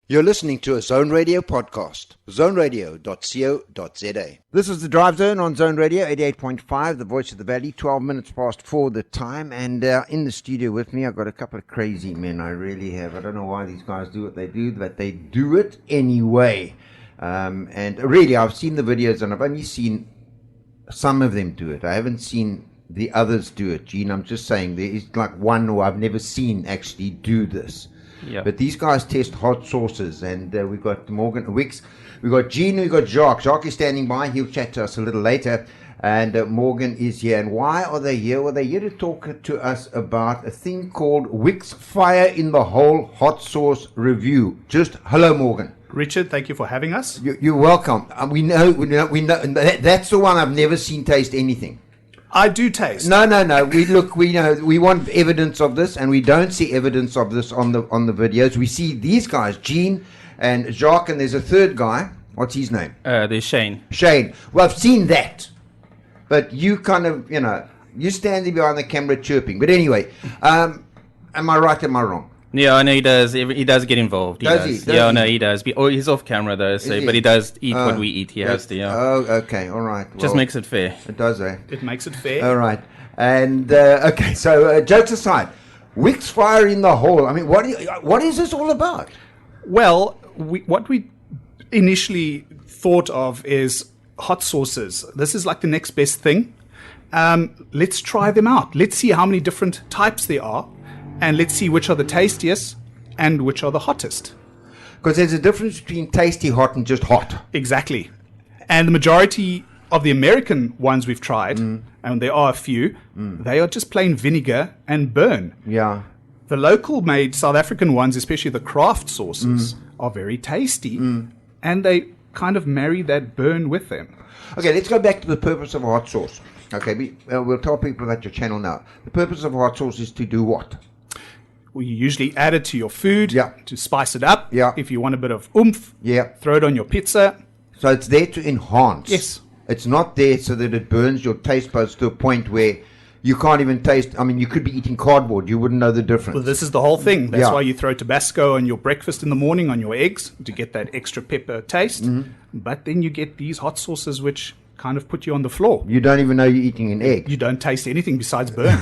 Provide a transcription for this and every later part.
You're listening to a Zone Radio podcast, zoneradio.co.za. This is the Drive Zone on Zone Radio 88.5, the voice of the valley, 12 minutes past 4 the time. And in the studio with me, I've got a couple of crazy men. I really have. I don't know why these guys do what they do, but they do it anyway. And really, I've seen the videos and I've only seen some of them do it. I haven't seen the others do it. Gene, I'm just saying, there is like one who I've never seen actually do this. Yeah. But these guys test hot sauces, and we've got Morgan, Wicks, we've got Gene, we've got Jacques. Jacques is standing by. He'll chat to us a little later. And Morgan is here. And why are they here? Well, they're here to talk to us about a thing called Wicks Fire in the Hole Hot Sauce Review. Just hello, Morgan. Richard, thank you for having us. You're welcome. We know. That's the one I've never seen taste anything. I do taste. No. We know. We want evidence of this, and we don't see evidence of this on the videos. We see these guys, Gene and Jacques, and there's a third guy. What's his name? There's Shane. Shane. Well, I've seen that, but you kind of, you standing behind the camera chirping. But anyway, am I right? Am I wrong? Yeah, I know he does. He does get involved. Does he? He does. He's off camera though, but he does eat what we eat. He has to. Yeah. Oh, okay, all right. Just makes it fair. It does, eh? It makes it fair. All right, and okay. So jokes aside, Wicks Fire in the Hole. I mean, what is this all about? Well, what we initially thought of is hot sauces. This is like the next best thing. Let's try them out. Let's see how many different types there are. And let's see which are the tastiest and which are the hottest. Because there's a difference between tasty hot and just hot. Exactly. And the majority of the American ones we've tried, and there are a few, they are just plain vinegar and burn. Yeah. The local made South African ones, especially the craft sauces, are very tasty. And they kind of marry that burn with them. Okay, let's go back to the purpose of a hot sauce. Okay, we'll tell people about your channel now. The purpose of a hot sauce is to do what? Well, you usually add it to your food to spice it up. Yeah. If you want a bit of oomph, throw it on your pizza. So it's there to enhance. Yes. It's not there so that it burns your taste buds to a point where you can't even taste. I mean, you could be eating cardboard. You wouldn't know the difference. Well, this is the whole thing. That's why you throw Tabasco on your breakfast in the morning on your eggs to get that extra pepper taste. But then you get these hot sauces which kind of put you on the floor. You don't even know you're eating an egg. You don't taste anything besides burn.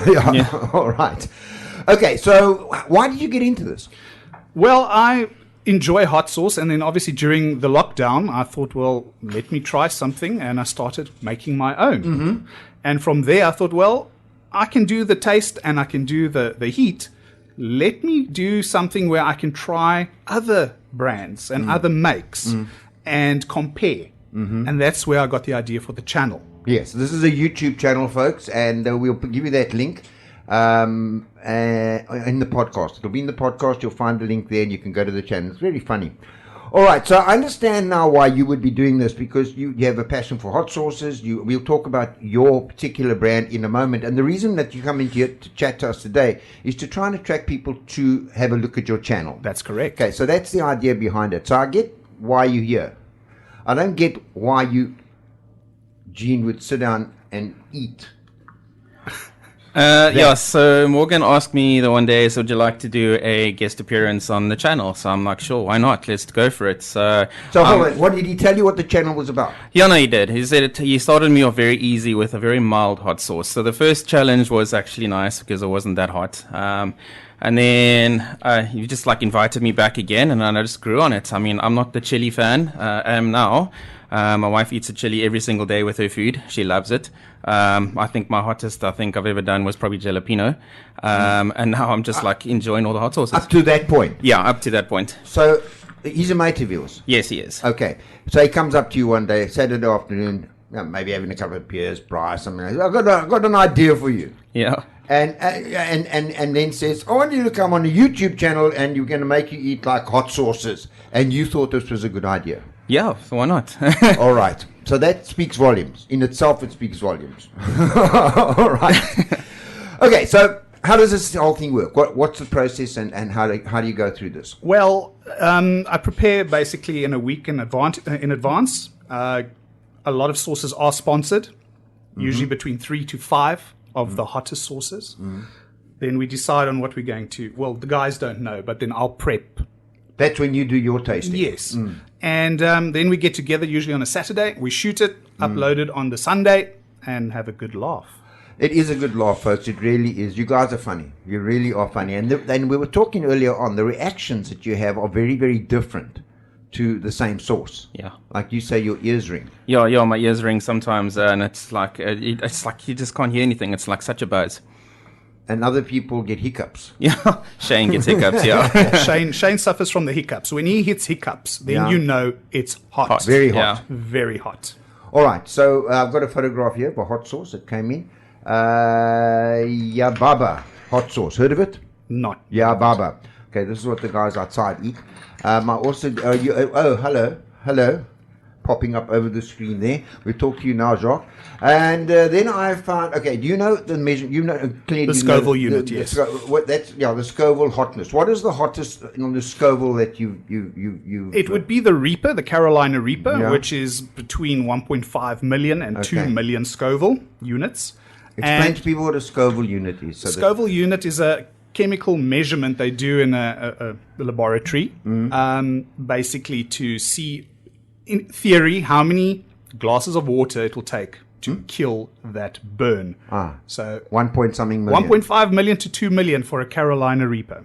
All right. Okay, so why did you get into this? Well, I enjoy hot sauce, and then obviously during the lockdown, I thought, well, let me try something, and I started making my own. And from there, I thought, well, I can do the taste and I can do the heat. Let me do something where I can try other brands and other makes and compare. And that's where I got the idea for the channel. Yes, this is a YouTube channel, folks, and we'll give you that link in the podcast. It'll be in the podcast. You'll find the link there, and you can go to the channel. It's very funny. All right, so I understand now why you would be doing this, because you have a passion for hot sauces. We'll talk about your particular brand in a moment. And the reason that you come in here to chat to us today is to try and attract people to have a look at your channel. That's correct. Okay, so that's the idea behind it. So I get why you're here. I don't get why Gene, would sit down and eat. So Morgan asked me the one day, so would you like to do a guest appearance on the channel? So I'm like, sure, why not? Let's go for it. So hold on. What did he tell you what the channel was about? Yeah, no, he did. He said he started me off very easy with a very mild hot sauce. So the first challenge was actually nice because it wasn't that hot. And then he just invited me back again, and I just grew on it. I mean, I'm not the chili fan. I am now. My wife eats a chili every single day with her food. She loves it. I think my hottest I've ever done was probably jalapeno. And now I'm just enjoying all the hot sauces. Up to that point? Yeah, up to that point. So he's a mate of yours? Yes, he is. Okay. So he comes up to you one day, Saturday afternoon, maybe having a couple of beers, braai, something like that. I've got an idea for you. Yeah. And then says, I want you to come on a YouTube channel and you're going to make you eat hot sauces. And you thought this was a good idea. Yeah, so why not? All right. So that speaks volumes. In itself, it speaks volumes. All right. Okay, so how does this whole thing work? What's the process and how do you go through this? Well, I prepare basically in a week in advance. A lot of sauces are sponsored, usually between 3 to 5 of the hottest sauces. Then we decide on what we're going to. Well, the guys don't know, but then I'll prep That's when you do your tasting. Yes. And then we get together usually on a Saturday. We shoot it, upload it on the Sunday, and have a good laugh. It is a good laugh, folks. It really is. You guys are funny. You really are funny. And then we were talking earlier on, the reactions that you have are very, very different to the same sauce. Yeah. Like you say, your ears ring. Yeah, my ears ring sometimes, and it's like you just can't hear anything. It's like such a buzz. And other people get hiccups. Yeah, Shane gets hiccups. Yeah, Shane suffers from the hiccups. When he hits hiccups, then you know it's hot. Very hot. Yeah. Very hot. All right. So I've got a photograph here of a hot sauce that came in. Yababa hot sauce. Heard of it? Not. Yababa. Okay, this is what the guys outside eat. I also, hello. Popping up over the screen there. We talk to you now, Jacques. And then I found, okay, do you know the measure? You know clearly The Scoville unit, yes. The Scoville hotness. What is the hottest on the Scoville that you? It would be the Reaper, the Carolina Reaper, Yeah. which is between 1.5 million and 2 million Scoville units. Explain And to people what a Scoville unit is. So Scoville unit is a chemical measurement they do in a laboratory, basically to see, in theory, how many glasses of water it will take to kill that burn. So 1 point something million. 1.5 million to 2 million for a Carolina Reaper.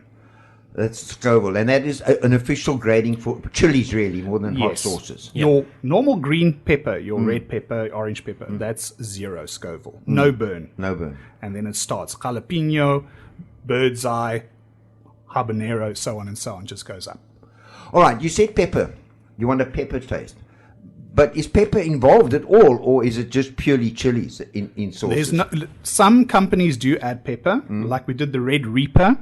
That's Scoville, and that is an official grading for chilies, really, more than hot Yes. sauces. Your normal green pepper, your red pepper, orange pepper, that's 0 Scoville. No burn. No burn. And then it starts jalapeno, bird's eye, habanero, so on and so on, just goes up. All right, you said pepper. You want a pepper taste. But is pepper involved at all, or is it just purely chilies in sauces? Some companies do add pepper, like we did the Red Reaper,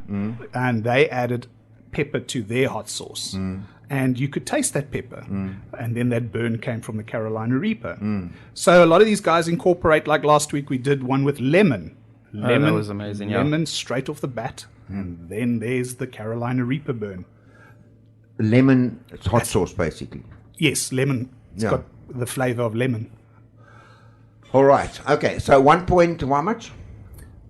and they added pepper to their hot sauce. And you could taste that pepper. And then that burn came from the Carolina Reaper. So a lot of these guys incorporate, like last week we did one with lemon. that was amazing, yeah. Lemon straight off the bat. And then there's the Carolina Reaper burn. Lemon hot sauce, basically. Yes, lemon. It's got the flavor of lemon. All right. Okay. So 1 point to how much?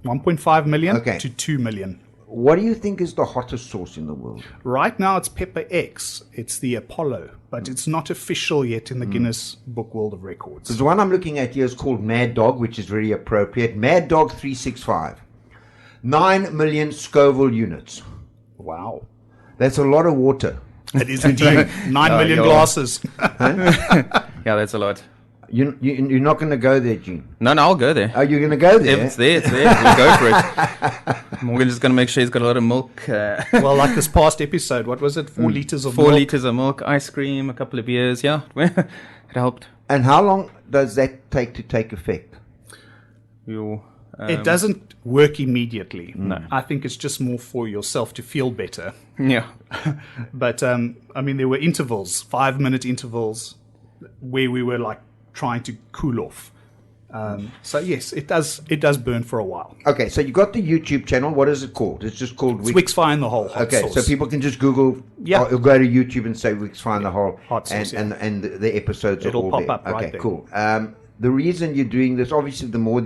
1.5 million Okay. to 2 million. What do you think is the hottest sauce in the world? Right now it's Pepper X. It's the Apollo, but it's not official yet in the Guinness Book World of Records. The one I'm looking at here is called Mad Dog, which is very appropriate. Mad Dog 365. 9 million Scoville units. Wow. That's a lot of water. It is indeed 9 million yeah. glasses. Yeah, that's a lot. You're not going to go there, Gene. No, I'll go there. Are you going to go there? If it's there, it's there. We'll go for it. We're just going to make sure he's got a lot of milk. Well, like this past episode, what was it? 4 liters of 4 milk. liters of milk, ice cream, a couple of beers. Yeah, it helped. And how long does that take effect? It doesn't work immediately. No. I think it's just more for yourself to feel better. Yeah. But, I mean, there were intervals, 5-minute intervals, where we were like trying to cool off. So yes, it does burn for a while. Okay, so you got the YouTube channel. What is it called? It's just called It's Wicks Fire in the Hole hot Okay, sauce. so people can just Google or go to YouTube and say Wicks Fire in the Hole Hot sauce, and the episodes It'll are all pop there. up right there. Cool. The reason you're doing this, obviously, the more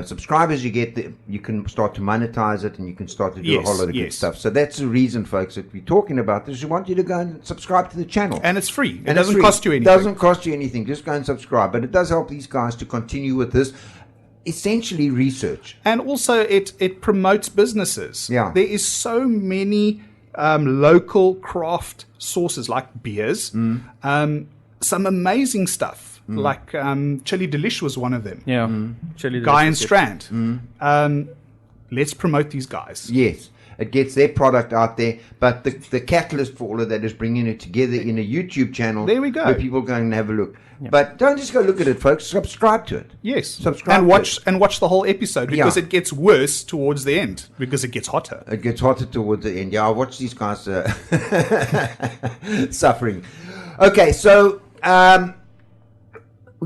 subscribers you get, you can start to monetize it, and you can start to do a whole lot of good stuff. So that's the reason, folks, that we're talking about this. We want you to go and subscribe to the channel. And it's free. It And doesn't it's free. cost you anything. It doesn't cost you anything. Just go and subscribe. But it does help these guys to continue with this, essentially, research. And also, it promotes businesses. Yeah. There is so many local craft sauces, like beers, some amazing stuff. Like Chili Delish was one of them. Yeah. Chili Guy and delicious. Strand. Let's promote these guys. Yes, it gets their product out there, but the catalyst for all of that is bringing it together in a YouTube channel. There we go. Where people go and have a look. Yeah. But don't just go look at it, folks. Subscribe to it. Yes. Subscribe and to watch the whole episode, because Yeah. it gets worse towards the end, because it gets hotter. It gets hotter towards the end. Yeah, I watch these guys suffering. Okay, so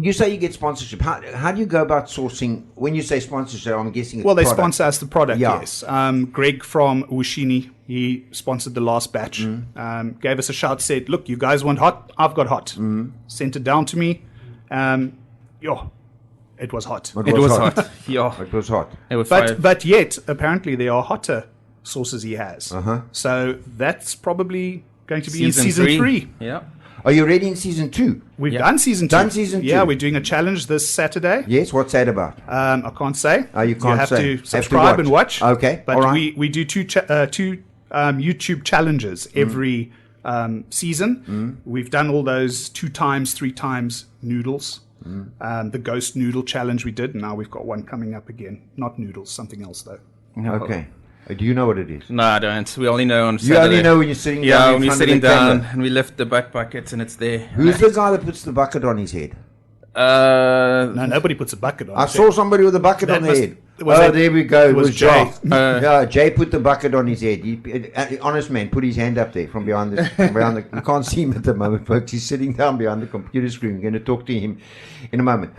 you say you get sponsorship. How do you go about sourcing? When you say sponsorship, I'm guessing it's Well, they product. sponsor us the product, Yeah. yes. Greg from Ushini, he sponsored the last batch. Gave us a shout, said, look, you guys want hot? I've got hot. Sent it down to me. It was hot. It was hot. Yeah. It was hot. It was fire. But yet, apparently, there are hotter sauces he has. So that's probably going to be in season 3. Yeah. Are you ready in season 2? We've done season 2. Done season 2. Yeah, we're doing a challenge this Saturday. Yes, what's that about? I can't say. Oh, you can't have say. to subscribe and watch. Okay, But all right. we do two YouTube challenges every season. We've done all those 2 times, 3 times noodles. The ghost noodle challenge we did. Now we've got one coming up again. Not noodles, something else though. Okay. Do you know what it is? No, I don't. We only know on You Saturday. only know when you're sitting down. Yeah, in when we're front of sitting the down camera. and we lift the back buckets and it's there. Who's the guy that puts the bucket on his head? No, nobody puts a bucket on. I saw somebody with a bucket That on their must- head. was Oh, it- there we go. It was Jay. Jay. Yeah, Jay put the bucket on his head. Honest man, put his hand up there from behind the. You can't see him at the moment, folks. He's sitting down behind the computer screen. We're going to talk to him in a moment.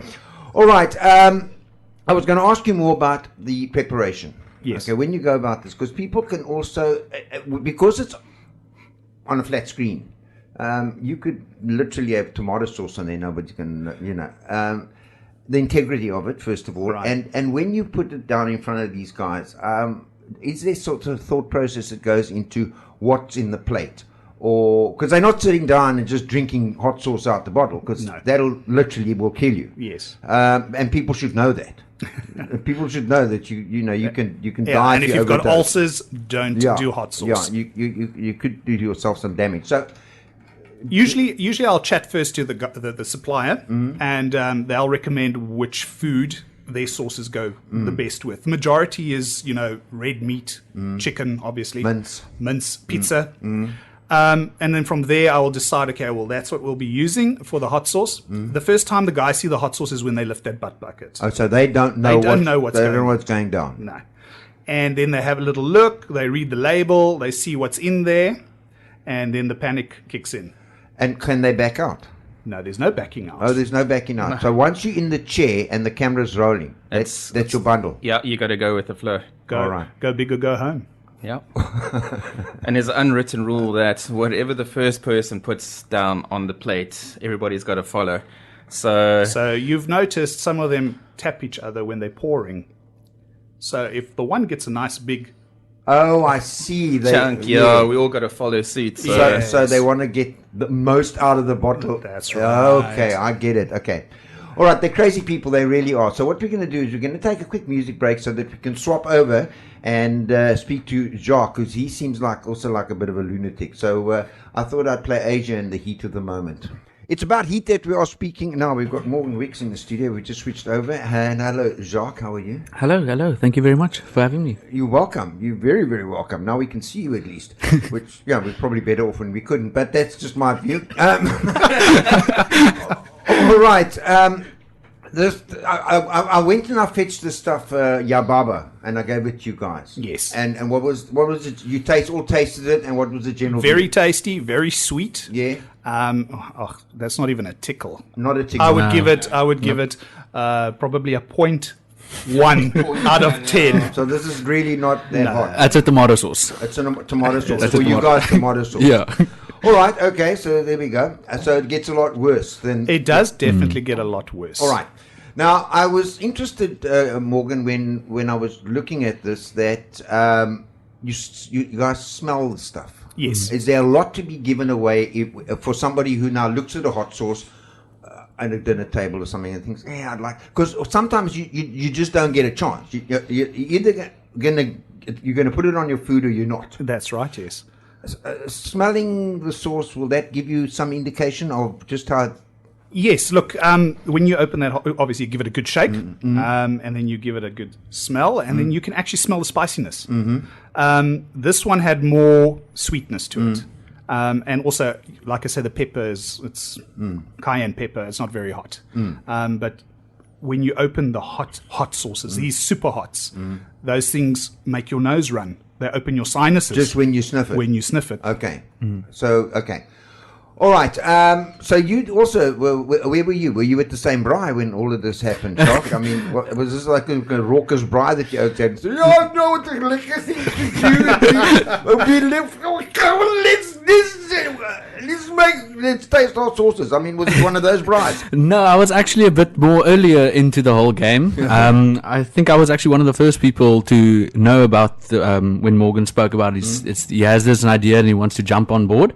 All right. I was going to ask you more about the preparation. Yes. Okay, when you go about this, because people can also, because it's on a flat screen, you could literally have tomato sauce on there. Nobody's going to, the integrity of it, first of all. Right. And when you put it down in front of these guys, is there sort of thought process that goes into what's in the plate? Or, because they're not sitting down and just drinking hot sauce out the bottle, because that'll literally will kill you. Yes. And people should know that. People should know that you can die. And if you've got ulcers, don't do hot sauce. Yeah, you could do yourself some damage. So Usually I'll chat first to the supplier, and they'll recommend which food their sauces go the best with. The majority is red meat, chicken, obviously, mince, pizza. And then from there, I will decide, okay, well, that's what we'll be using for the hot sauce. The first time the guys see the hot sauce is when they lift that butt bucket. Oh, so they don't know what's going down. No. And then they have a little look, they read the label, they see what's in there, and then the panic kicks in. And can they back out? No, there's no backing out. Oh, there's no backing out. No. So once you're in the chair and the camera's rolling, that's your bundle. Yeah, you got to go with the flow. All right. Go big or go home. Yeah. And there's an unwritten rule that whatever the first person puts down on the plate, everybody's got to follow. So you've noticed some of them tap each other when they're pouring. So if the one gets a nice big... Oh, I see. Chunk, we all got to follow suit. So they want to get the most out of the bottle. That's right. Okay, I get it. Okay. All right, they're crazy people. They really are. So what we're going to do is we're going to take a quick music break so that we can swap over and speak to Jacques, because he seems also like a bit of a lunatic. So I thought I'd play Asia in the heat of the moment. It's about heat that we are speaking. Now we've got Morgan Wicks in the studio. We just switched over. And hello, Jacques. How are you? Hello. Thank you very much for having me. You're welcome. You're very, very welcome. Now we can see you at least, which, we're probably better off when we couldn't, but that's just my view. All right. I went and I fetched this stuff, Yababa, and I gave it to you guys. Yes. And what was it? You tasted it, and what was the general? Very tasty, very sweet. Yeah. That's not even a tickle. Not a tickle. I would give it probably a 0.1 out of 10. So this is really not that hot. That's a tomato sauce. It's a tomato sauce. For you guys, tomato sauce. Yeah. All right. Okay. So there we go. So it gets a lot worse than. It does definitely get a lot worse. All right. Now I was interested, Morgan, when I was looking at this, that you guys smell the stuff. Yes. Is there a lot to be given away for somebody who now looks at a hot sauce at a dinner table or something and thinks, I'd like, because sometimes you just don't get a chance. You're either gonna put it on your food or you're not. That's right. Yes. Smelling the sauce, will that give you some indication of just how? Yes, look, when you open that, obviously you give it a good shake, and then you give it a good smell, and then you can actually smell the spiciness. This one had more sweetness to it. And also, like I said, the pepper it's cayenne pepper. It's not very hot. But when you open the hot sauces, these super hots, those things make your nose run. They open your sinuses. Just when you sniff it? When you sniff it. Okay. So, okay. All right. So you also, where were you? Were you at the same braai when all of this happened, Jacques? I mean, was this like a raucous braai that you opened and said, "Oh no, it's a lekker thing to do. We live. Let's let's taste hot sauces. I mean, was it one of those brides? No, I was actually a bit more earlier into the whole game. I think I was actually one of the first people to know about when Morgan spoke about he has this idea and he wants to jump on board.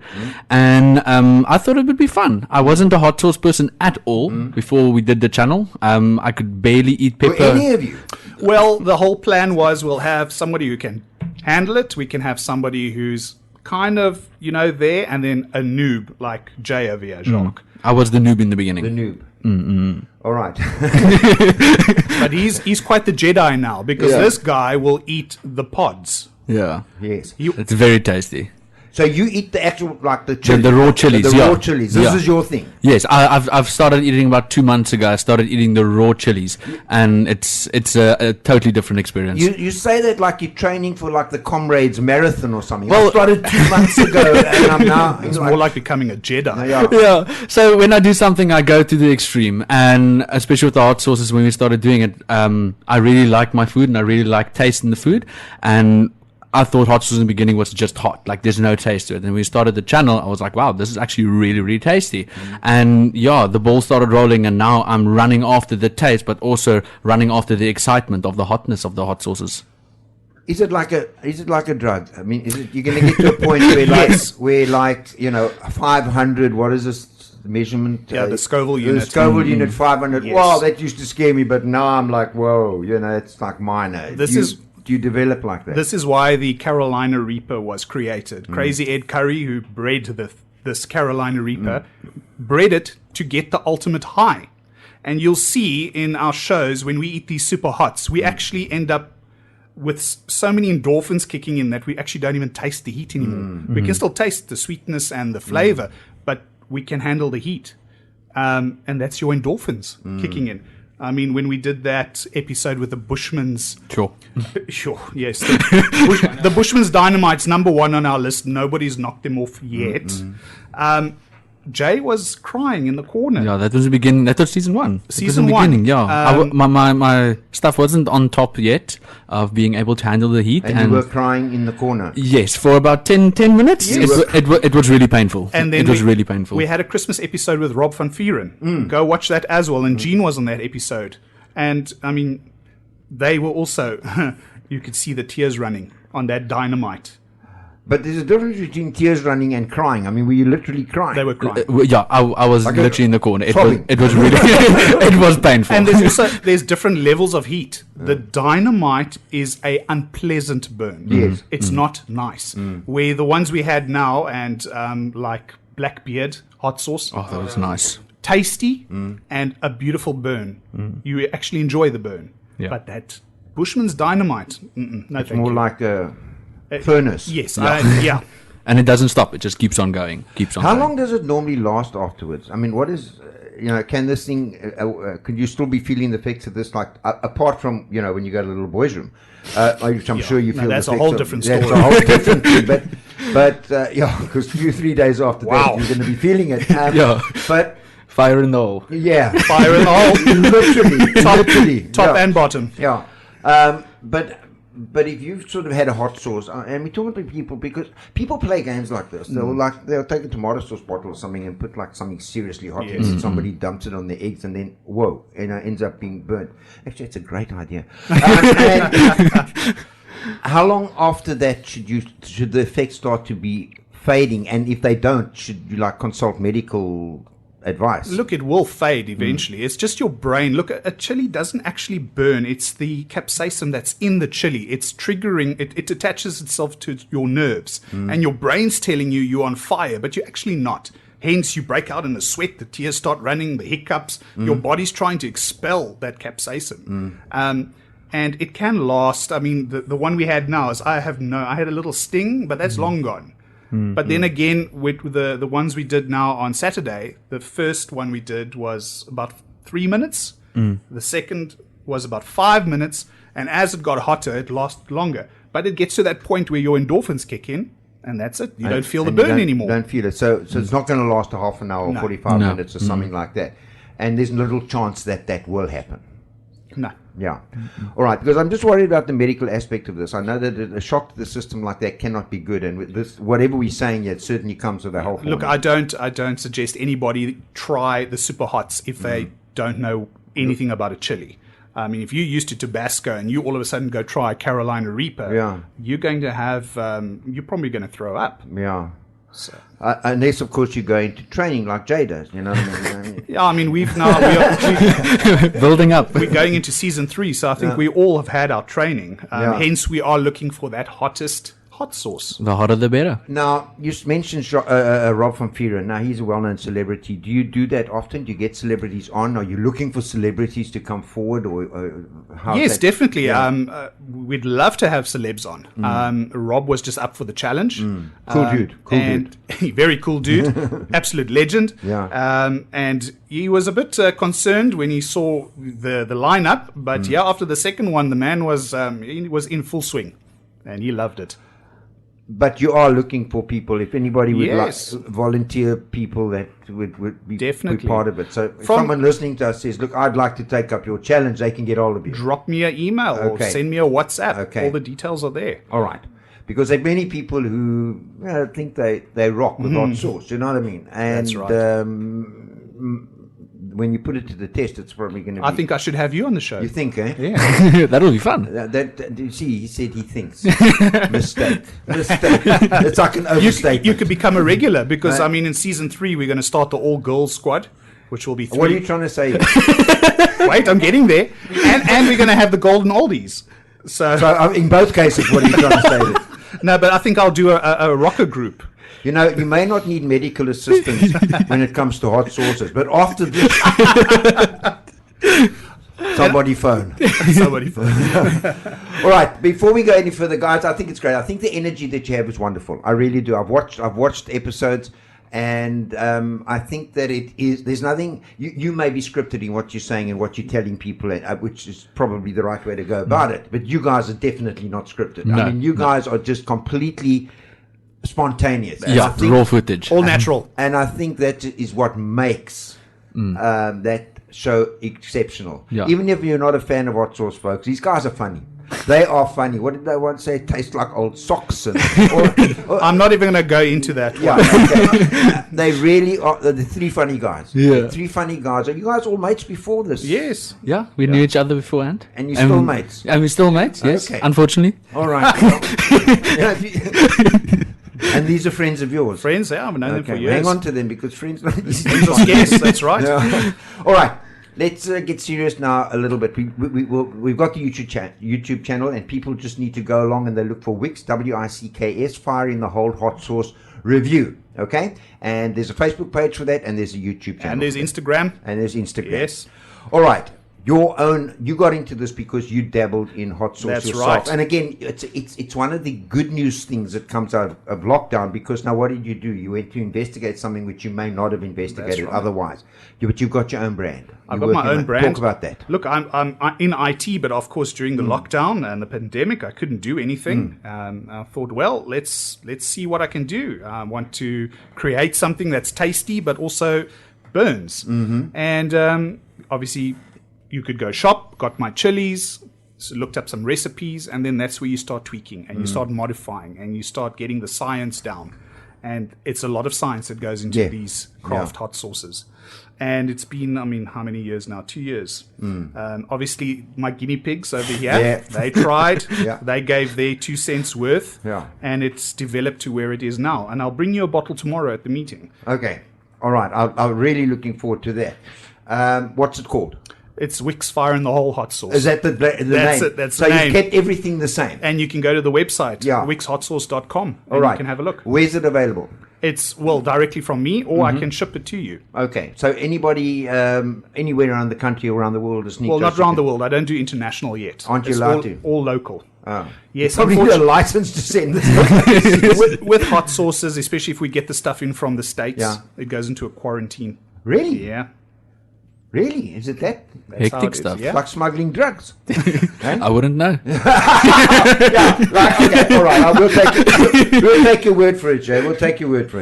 And I thought it would be fun. I wasn't a hot sauce person at all before we did the channel. I could barely eat pepper. Were any of you? Well, the whole plan was we'll have somebody who can handle it. We can have somebody who's kind of, there, and then a noob like Jay over here, Jacques. I was the noob in the beginning. The noob. All right. But he's quite the Jedi now, because this guy will eat the pods. Yeah. Yes. It's very tasty. So you eat the actual, like the chili. The raw chilies, The raw chilies. This is your thing. Yes, I've started eating about 2 months ago. I started eating the raw chilies, and it's a totally different experience. You say that like you're training for like the Comrades Marathon or something. Well- I started 2 months ago, and I'm now. It's more like becoming a Jedi. Yeah. Yeah. So when I do something, I go to the extreme, and especially with the hot sauces, when we started doing it, I really like my food, and I really like tasting the food, and I thought hot sauce in the beginning was just hot, like there's no taste to it. And when we started the channel, I was like, wow, this is actually really, really tasty. And the ball started rolling, and now I'm running after the taste, but also running after the excitement of the hotness of the hot sauces. Is it like a drug? I mean, you're going to get to a point where like 500. What is this measurement? Yeah, the Scoville unit. The Scoville unit 500. Yes. Wow, that used to scare me, but now I'm like, whoa, it's like minor. Do you develop like that? This is why the Carolina Reaper was created. Crazy Ed Curry, who bred this Carolina Reaper, bred it to get the ultimate high. And you'll see in our shows, when we eat these super hots, we actually end up with so many endorphins kicking in that we actually don't even taste the heat anymore. We can still taste the sweetness and the flavor, but we can handle the heat. And that's your endorphins kicking in. I mean, when we did that episode with the Bushmans... Sure, yes. The Bushmans Dynamite's number one on our list. Nobody's knocked them off yet. Jay was crying in the corner. Yeah, that was the beginning. That was season 1. Season the one. beginning, yeah. My stuff wasn't on top yet of being able to handle the heat. And you were crying in the corner. Yes, for about 10 minutes. Yes. It was really painful. And then it was really painful. We had a Christmas episode with Rob van Vieren. Go watch that as well. And Gene was on that episode. And, I mean, they were also... you could see the tears running on that Dynamite. But there's a difference between tears running and crying. I mean, were you literally crying? They were crying. I was Like literally in the corner. It sobbing. was really, it was painful. And there's different levels of heat. The Dynamite is a unpleasant burn. Yes. It's not nice. Where the ones we had now and like Blackbeard, hot sauce, Oh, that was nice. tasty and a beautiful burn. You actually enjoy the burn. Yeah. But that Bushman's Dynamite, no It's thank more you. like a furnace. Yes, yeah. And it doesn't stop. It just keeps on going. How long does it normally last afterwards? I mean, what is, can this thing, could you still be feeling the effects of this, like, apart from, when you go to the little boys' room, which I'm sure you feel that's the a whole effects different That's story. a whole different thing, but because 3 days after Wow. that, you're going to be feeling it. Yeah. But, Fire in the hole. yeah. Fire in the hole. literally. Top yeah. and bottom. Yeah. But if you've sort of had a hot sauce, and we're talking to people because people play games like this. They'll take a tomato sauce bottle or something and put like something seriously hot in it. Somebody dumps it on their eggs and then whoa, ends up being burnt. Actually, it's a great idea. And how long after that should the effects start to be fading? And if they don't, should you like consult medical advice? Look, it will fade eventually. It's just your brain. Look, a chili doesn't actually burn. It's the capsaicin that's in the chili. It's triggering, it attaches itself to your nerves. And your brain's telling you you're on fire, but you're actually not. Hence, you break out in a sweat, the tears start running, the hiccups. Your body's trying to expel that capsaicin. And it can last. I mean, the one we had now is, I had a little sting, but that's long gone. But then again, with the ones we did now on Saturday, the first one we did was about 3 minutes. The second was about 5 minutes. And as it got hotter, it lasted longer. But it gets to that point where your endorphins kick in, and that's it. You don't feel the burn anymore. Don't feel it. So it's not going to last a half an hour or 45 No. minutes or something like that. And there's little chance that will happen. No. Yeah. All right, because I'm just worried about the medical aspect of this. I know that a shock to the system like that cannot be good, and with this, whatever we're saying here, it certainly comes with a health Look, warning. I don't suggest anybody try the super hots if they don't know anything about a chili. I mean, if you're used to Tabasco and you all of a sudden go try Carolina Reaper, you're going to have, you're probably going to throw up. Yeah. So. Unless, of course, you go into training like Jay does, you know what I mean? Yeah, I mean, we are Building up. we're going into season 3, so I think we all have had our training. Hence, we are looking for that hottest hot sauce. The hotter the better. Now, you mentioned Rob van Vuuren. Now, he's a well-known celebrity. Do you do that often? Do you get celebrities on? Are you looking for celebrities to come forward? Or how's Yes, that? definitely. Yeah. We'd love to have celebs on. Rob was just up for the challenge. Cool dude. Very cool dude. Absolute legend. Yeah. And he was a bit concerned when he saw the lineup. But after the second one, the man was he was in full swing. And he loved it. But you are looking for people, if anybody would Yes. like volunteer people that would be Definitely. part of it. So if someone listening to us says, look, I'd like to take up your challenge, they can get hold of you. Drop me an email or Okay. send me a WhatsApp. Okay. All the details are there. All right. Because there are many people who think they rock with hot sauce, you know what I mean? And That's right. When you put it to the test, it's probably going to be... I think I should have you on the show. You think, eh? Yeah. That'll be fun. You see, he said he thinks. Mistake. It's like an overstatement. You could become a regular because, I mean, in season 3, we're going to start the all-girls squad, which will be 3. What are you trying to say? Wait, I'm getting there. And we're going to have the golden oldies. So In both cases, what are you trying to say? no, but I think I'll do a rocker group. You know, you may not need medical assistance when it comes to hot sauces, but after this, somebody phone. Somebody. All right, before we go any further, guys, I think it's great. I think the energy that you have is wonderful. I really do. I've watched episodes, and I think that it is. There's nothing. You may be scripted in what you're saying and what you're telling people, which is probably the right way to go about it. But you guys are definitely not scripted. I mean, you guys are just completely spontaneous. And I think- raw footage. All natural. and I think that is what makes that show exceptional. Yeah. Even if you're not a fan of hot sauce, folks, these guys are funny. They are funny. What did they once say? It tastes like old socks. I'm not even going to go into that. Yeah, okay. They really are. The 3 funny guys. Yeah. The 3 funny guys. Are you guys all mates before this? Yes. Yeah, we knew each other beforehand. And you're still mates? And we're still mates, yes. Okay. Unfortunately. All right. And these are friends of yours? Friends, yeah, I've known them for Okay, years. hang on to them because friends not easy. Friends are scarce, that's right. Yeah. All right. Let's get serious now a little bit. We've got the YouTube channel, and people just need to go along and they look for Wicks, WICKS, Fire in the Hole Hot Sauce Review. Okay? And there's a Facebook page for that, and there's a YouTube channel. And there's Instagram. And there's Instagram. Yes. All right. You got into this because you dabbled in hot sauce That's yourself. right. And again, it's one of the good news things that comes out of lockdown, because now what did you do? You went to investigate something which you may not have investigated right. otherwise. But you've got your own brand. I've You're got my working own on- brand. Talk about that. Look, I'm in IT, but of course during the lockdown and the pandemic, I couldn't do anything. I thought, well, let's see what I can do. I want to create something that's tasty, but also burns. And obviously, you could go shop, got my chilies, looked up some recipes, and then that's where you start tweaking and you start modifying and you start getting the science down. And it's a lot of science that goes into these craft hot sauces. And it's been, I mean, how many years now? 2 years. Obviously, my guinea pigs over here, they tried. They gave their 2 cents worth. And it's developed to where it is now. And I'll bring you a bottle tomorrow at the meeting. Okay. All right. I'm really looking forward to that. What's it called? It's Wicks Fire in the Hole Hot Sauce. Is that the That's name? it, that's so the you've name. kept everything the same. And you can go to the website, Yeah. wickshotsauce.com, All and right. you can have a look. Where's it available? It's, well, directly from me, or I can ship it to you. Okay. So anybody anywhere around the country or around the world is Well, not around the world. I don't do international yet. Aren't you It's allowed all, to? all local. Oh. Yes, Probably need a unfortunately, license to send this. with hot sauces, especially if we get the stuff in from the States, Yeah. it goes into a quarantine. Really? Yeah. Really? Is it that? That's how Hectic it is, stuff. yeah. Like smuggling drugs? I wouldn't know. Yeah. Like, okay. All right. We'll take your word for it, Jay. We'll take your word for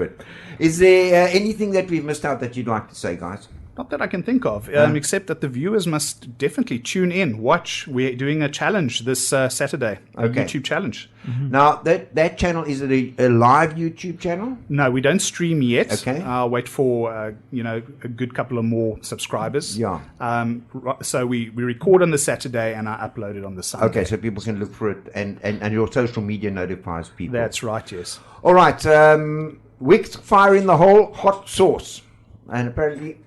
it. Is there anything that we've missed out that you'd like to say, guys? Not that I can think of, except that the viewers must definitely tune in, watch. We're doing a challenge this Saturday, a Okay. YouTube challenge. Now, that channel, is it a live YouTube channel? No, we don't stream yet. Okay. I'll wait for a good couple of more subscribers. Yeah. So we record on the Saturday and I upload it on the Sunday. Okay, so people can look for it, and your social media notifies people. That's right. Yes. All right. Wicks fire in the hole, hot sauce. And apparently,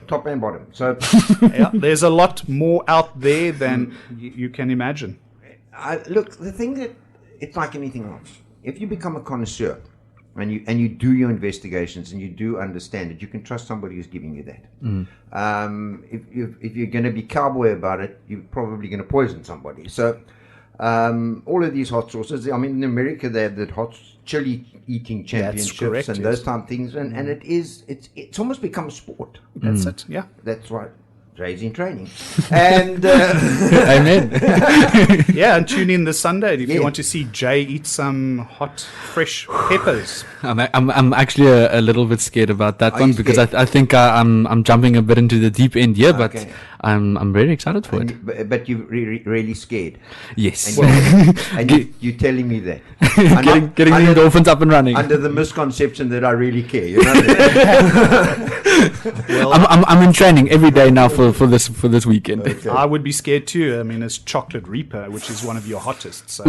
top and bottom. So, Yeah, there's a lot more out there than you can imagine. look, the thing that it's like anything else. If you become a connoisseur and you do your investigations and you do understand it, you can trust somebody who's giving you that. If you're going to be cowboy about it, you're probably going to poison somebody. So, all of these hot sauces. I mean, in America they have the hot chili eating championships correct, and yes. those type of things, and it's almost become a sport. That's it. Yeah. That's right. Jay's in training, and Amen. Yeah, and tune in this Sunday if Yeah. you want to see Jay eat some hot, fresh peppers. I'm actually a little bit scared about that Are one you because scared? I think I'm jumping a bit into the deep end here, but Okay. I'm very excited for it. but you're really scared, Yes. and you're telling me that. getting the endorphins up and running. Under the misconception that I really care, you know. That? I'm in training every day now for this weekend. I would be scared too. I mean, it's Chocolate Reaper, which is one of your hottest. So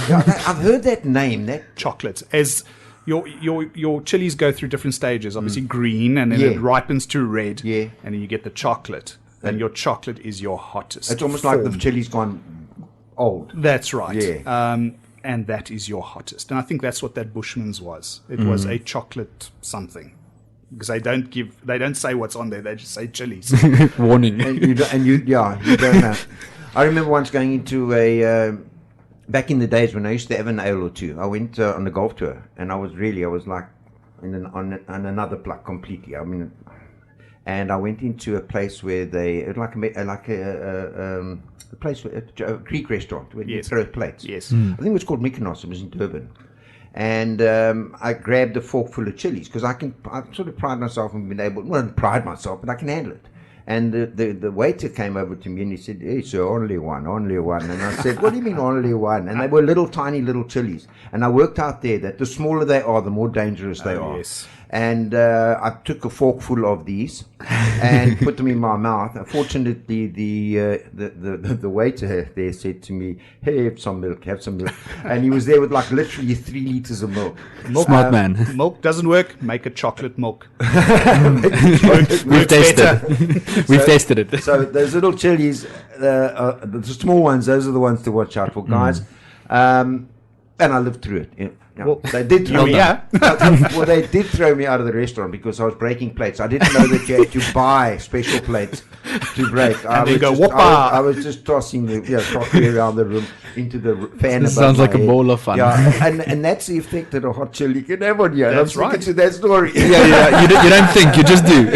Yeah, I've heard that name. That chocolate. As your chilies go through different stages, obviously green, and then Yeah. it ripens to red, Yeah. and then you get the chocolate. And your chocolate is your hottest. it's almost like the form. chili's gone old. That's right. Yeah. And that is your hottest. And I think that's what that Bushman's was. It was a chocolate something. Because they don't say what's on there, they just say chilies. Warning. And you don't know. I remember once going into back in the days when I used to have an ale or two. I went on a golf tour, and I was like on another pluck completely. I mean, and I went into a place where it was a place where a Greek restaurant where you Yes. throw plates. Yes. I think it was called Mykonos. It was in Durban. And I grabbed a fork full of chilies because I sort of pride myself on being able, well, not pride myself, but I can handle it. And the waiter came over to me and he said, "Hey, sir, only one. And I said, "What do you mean only one?" And they were tiny little chilies. And I worked out there that the smaller they are, the more dangerous they are. Yes. And I took a forkful of these and put them in my mouth. Fortunately, the waiter there said to me, "Hey, have some milk." And he was there with like literally 3 liters of milk. Smart man. Milk doesn't work, make a chocolate milk. We've tasted. We've tasted it. So those little chilies, the small ones, those are the ones to watch out for, guys. And I lived through it. Yeah. Well, they did throw me yeah. Well, they did throw me out of the restaurant because I was breaking plates. I didn't know that you had to buy special plates to break. they go, "Whoppa!" I was just tossing the crockery around the room into the fan. This above sounds my like a head. bowl of fun. Yeah, and that's the effect that a hot chili can have on you. And That's I'm sticking right. to that story. Yeah. You don't think, you just do.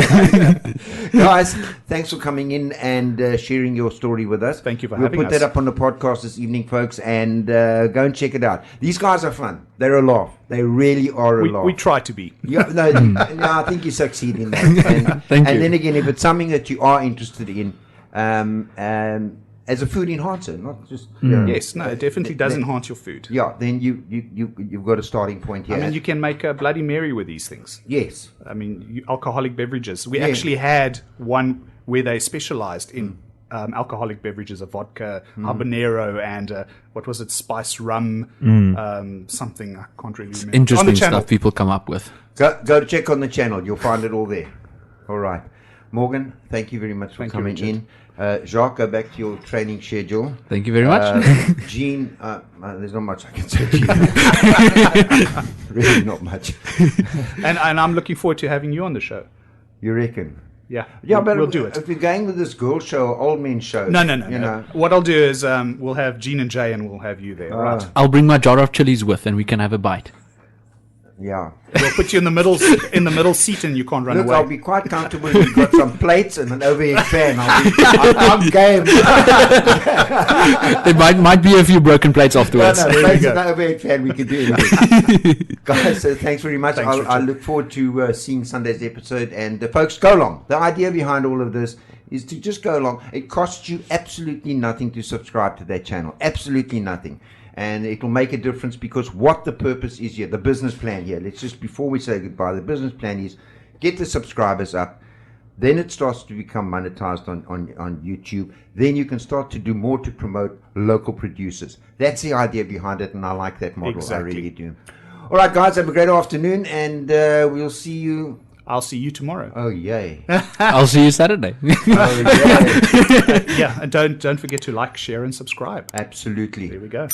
Guys, thanks for coming in and sharing your story with us. Thank you for we'll having put us. that up on the podcast this evening, folks, and go and check it out. These guys are fun. They're a laugh. They really are a laugh. We try to be. Yeah, no, I think you succeed in that. And, Thank you. And then again, if it's something that you are interested in, as a food enhancer, not just Yes, no, it definitely does enhance your food. Yeah, then you've got a starting point here. I mean, you can make a Bloody Mary with these things. Yes. I mean, alcoholic beverages. We Yeah. actually had one where they specialized in alcoholic beverages, a vodka, habanero, and what was it, spice rum, something I can't really remember. On the Interesting channel. stuff people come up with. Go to check on the channel. You'll find it all there. All right. Morgan, thank you very much for Thank you, coming Richard. in. Jacques, go back to your training schedule. Thank you very much. Gene, there's not much I can say to you. Really not much. And I'm looking forward to having you on the show. You reckon? Yeah, Yeah, but we'll do it. If you're going with this girl show, old men show. No. You know. What I'll do is we'll have Gene and Jay, and we'll have you there. Right. I'll bring my jar of chilies with and we can have a bite. Yeah. We'll put you in the middle seat, and you can't run Look, away. I'll be quite comfortable if you've got some plates and an overhead fan. I'm game. There might be a few broken plates afterwards. No, There we plates go. and an overhead fan, we can do anything. Guys, so thanks very much. Thanks, I Richard. look forward to seeing Sunday's episode. And folks, go along. The idea behind all of this is to just go along. It costs you absolutely nothing to subscribe to that channel. Absolutely nothing. And it will make a difference, because what the purpose is here, the business plan here, let's just, before we say goodbye, the business plan is get the subscribers up. Then it starts to become monetized on YouTube. Then you can start to do more to promote local producers. That's the idea behind it, and I like that model. Exactly. I really do. All right, guys, have a great afternoon, and we'll see you. I'll see you tomorrow. Oh, yay. I'll see you Saturday. Oh, yay. Yeah, and don't forget to like, share, and subscribe. Absolutely. There we go.